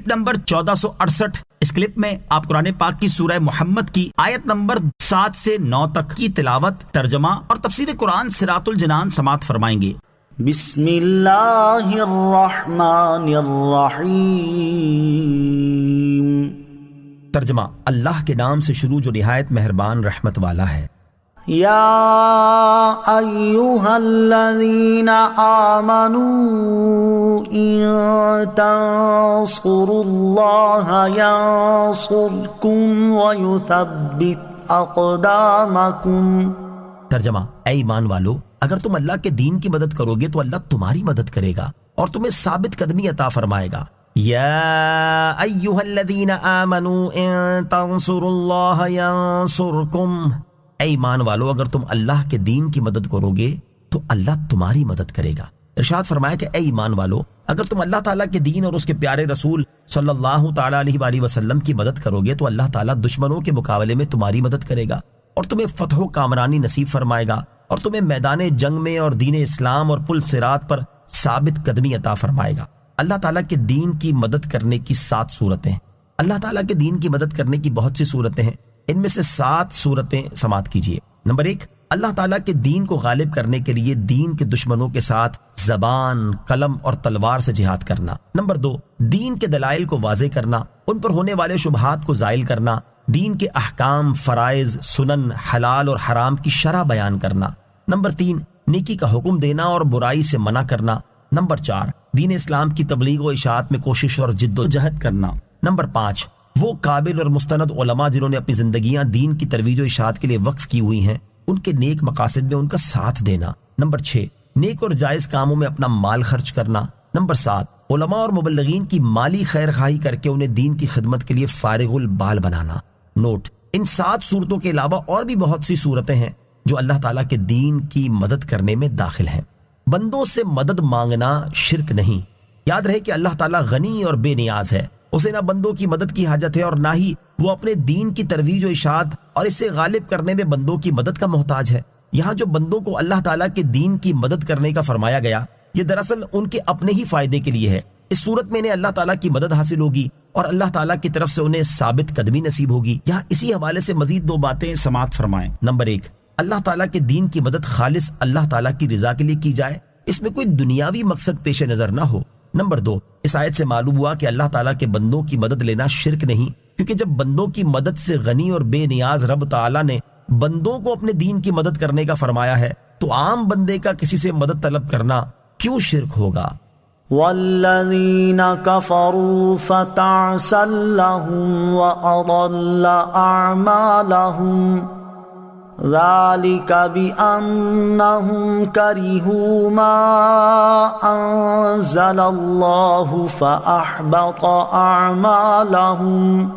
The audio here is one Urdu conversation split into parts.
Clip number 1468۔ اس کلپ میں آپ قرآن پاک کی سورہ محمد کی آیت نمبر 7 سے 9 تک کی تلاوت، ترجمہ اور تفسیر قرآن صراط الجنان سماعت فرمائیں گے۔ بسم اللہ الرحمن الرحیم۔ ترجمہ، اللہ کے نام سے شروع جو نہایت مہربان رحمت والا ہے۔ یا ایہا الذین آمنوا ان تنصروا اللہ ینصرکم ویثبت اقدامکم۔ ترجمہ، اے ایمان والو، اگر تم اللہ کے دین کی مدد کرو گے تو اللہ تمہاری مدد کرے گا اور تمہیں ثابت قدمی عطا فرمائے گا۔ یا ایہا الذین آمنوا ان تنصروا اللہ ینصرکم، اے ایمان والو، اگر تم اللہ کے دین کی مدد کرو گے تو اللہ تمہاری مدد کرے گا۔ ارشاد فرمایا کہ اے ایمان والو، اگر تم اللہ تعالیٰ کے دین اور اس کے پیارے رسول صلی اللہ تعالیٰ علیہ وآلہ وسلم کی مدد کرو گے تو اللہ تعالیٰ دشمنوں کے مقابلے میں تمہاری مدد کرے گا اور تمہیں فتح و کامرانی نصیب فرمائے گا اور تمہیں میدان جنگ میں اور دین اسلام اور پل صراط پر ثابت قدمی عطا فرمائے گا۔ اللہ تعالیٰ کے دین کی مدد کرنے کی 7 صورتیں۔ اللہ تعالیٰ کے دین کی مدد کرنے کی بہت سی صورتیں ہیں، ان میں سے 7 صورتیں سماعت کیجیے۔ نمبر 1، اللہ تعالیٰ کے دین کو غالب کرنے کے لیے دین کے دشمنوں کے ساتھ زبان، قلم اور تلوار سے جہاد کرنا۔ نمبر 2، دین کے دلائل کو واضح کرنا، ان پر ہونے والے شبہات کو زائل کرنا، دین کے احکام، فرائض، سنن، حلال اور حرام کی شرح بیان کرنا۔ نمبر 3، نیکی کا حکم دینا اور برائی سے منع کرنا۔ نمبر 4، دین اسلام کی تبلیغ و اشاعت میں کوشش اور جد و جہد کرنا۔ نمبر 5، وہ قابل اور مستند علماء جنہوں نے اپنی زندگیاں دین کی ترویج و اشاعت کے لیے وقف کی ہوئی ہیں، ان کے نیک مقاصد میں ان کا ساتھ دینا۔ نمبر 6، نیک اور جائز کاموں میں اپنا مال خرچ کرنا۔ نمبر 7، علماء اور مبلغین کی مالی خیر خواہی کر کے انہیں دین کی خدمت کے لیے فارغ البال بنانا۔ نوٹ، ان 7 صورتوں کے علاوہ اور بھی بہت سی صورتیں ہیں جو اللہ تعالیٰ کے دین کی مدد کرنے میں داخل ہیں۔ بندوں سے مدد مانگنا شرک نہیں۔ یاد رہے کہ اللہ تعالیٰ غنی اور بے نیاز ہے، اسے نہ بندوں کی مدد کی حاجت ہے اور نہ ہی وہ اپنے دین کی ترویج و اشاعت اور اسے غالب کرنے میں بندوں کی مدد کا محتاج ہے۔ یہاں جو بندوں کو اللہ تعالیٰ کے دین کی مدد کرنے کا فرمایا گیا، یہ دراصل ان کے اپنے ہی فائدے کے لیے ہے۔ اس صورت میں انہیں اللہ تعالیٰ کی مدد حاصل ہوگی اور اللہ تعالیٰ کی طرف سے انہیں ثابت قدمی نصیب ہوگی۔ یہاں اسی حوالے سے مزید 2 باتیں سماعت فرمائیں۔ نمبر 1، اللہ تعالیٰ کے دین کی مدد خالص اللہ تعالیٰ کی رضا کے لیے کی جائے، اس میں کوئی دنیاوی مقصد پیش نظر نہ ہو۔ نمبر 2، اس آیت سے معلوم ہوا کہ اللہ تعالیٰ کے بندوں کی مدد لینا شرک نہیں، کیونکہ جب بندوں کی مدد سے غنی اور بے نیاز رب تعالیٰ نے بندوں کو اپنے دین کی مدد کرنے کا فرمایا ہے تو عام بندے کا کسی سے مدد طلب کرنا کیوں شرک ہوگا؟ والذین کفروا فتعسا لهم وأضل أعمالهم ذلك بأنهم كرهوا ما أنزل الله فأحبط أعمالهم۔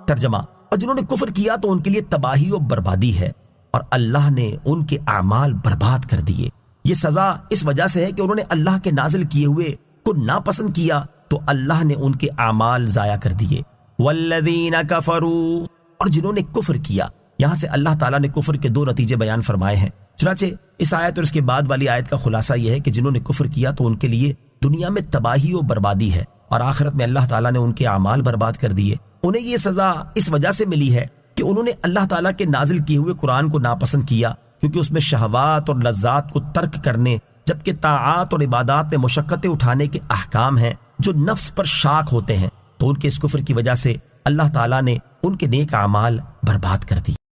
ترجمہ، اور جنہوں نے کفر کیا تو ان کے لیے تباہی و بربادی ہے اور اللہ نے ان کے اعمال برباد کر دیے۔ یہ سزا اس وجہ سے ہے کہ انہوں نے اللہ کے نازل کیے ہوئے کو ناپسند کیا تو اللہ نے ان کے اعمال ضائع کر دیے۔ والذین کفروا، اور جنہوں نے کفر کیا، یہاں سے اللہ تعالیٰ نے کفر کے 2 نتیجے بیان فرمائے ہیں۔ چنانچہ اس آیت اور اس کے بعد والی آیت کا خلاصہ یہ ہے کہ جنہوں نے کفر کیا تو ان کے لیے دنیا میں تباہی و بربادی ہے اور آخرت میں اللہ تعالیٰ نے ان کے اعمال برباد کر دیے۔ انہیں یہ سزا اس وجہ سے ملی ہے کہ انہوں نے اللہ تعالیٰ کے نازل کیے ہوئے قرآن کو ناپسند کیا، کیونکہ اس میں شہوات اور لذات کو ترک کرنے جبکہ طاعات اور عبادات میں مشقتیں اٹھانے کے احکام ہیں جو نفس پر شاق ہوتے ہیں، تو ان کے اس کفر کی وجہ سے اللہ تعالیٰ نے ان کے نیک اعمال برباد کر دی۔